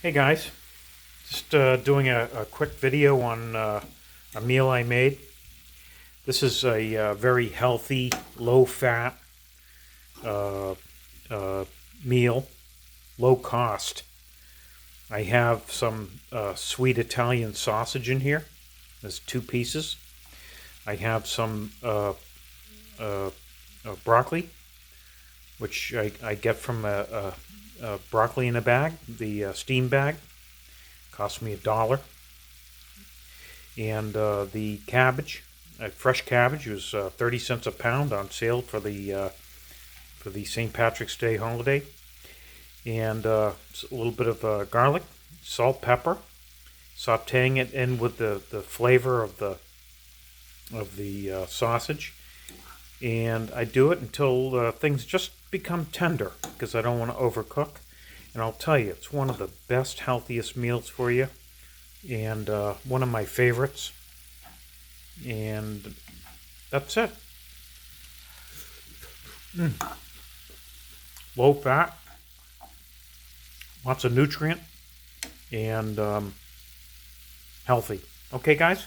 Hey guys, just doing a quick video on a meal I made. This is a very healthy, low-fat uh, uh, meal, low cost. I have some sweet Italian sausage in here. There's 2 pieces. I have some uh, broccoli, which I get from a broccoli in a bag, the steam bag. Cost me $1. And the cabbage, fresh cabbage, was 30 cents a pound on sale for the St. Patrick's Day holiday. And a little bit of garlic, salt, pepper, sautéing it in with the flavor of the sausage. And I do it until things just become tender because I don't want to overcook. And I'll tell you, it's one of the best, healthiest meals for you, and one of my favorites. And that's it. Low fat, lots of nutrient, and healthy. Okay, guys?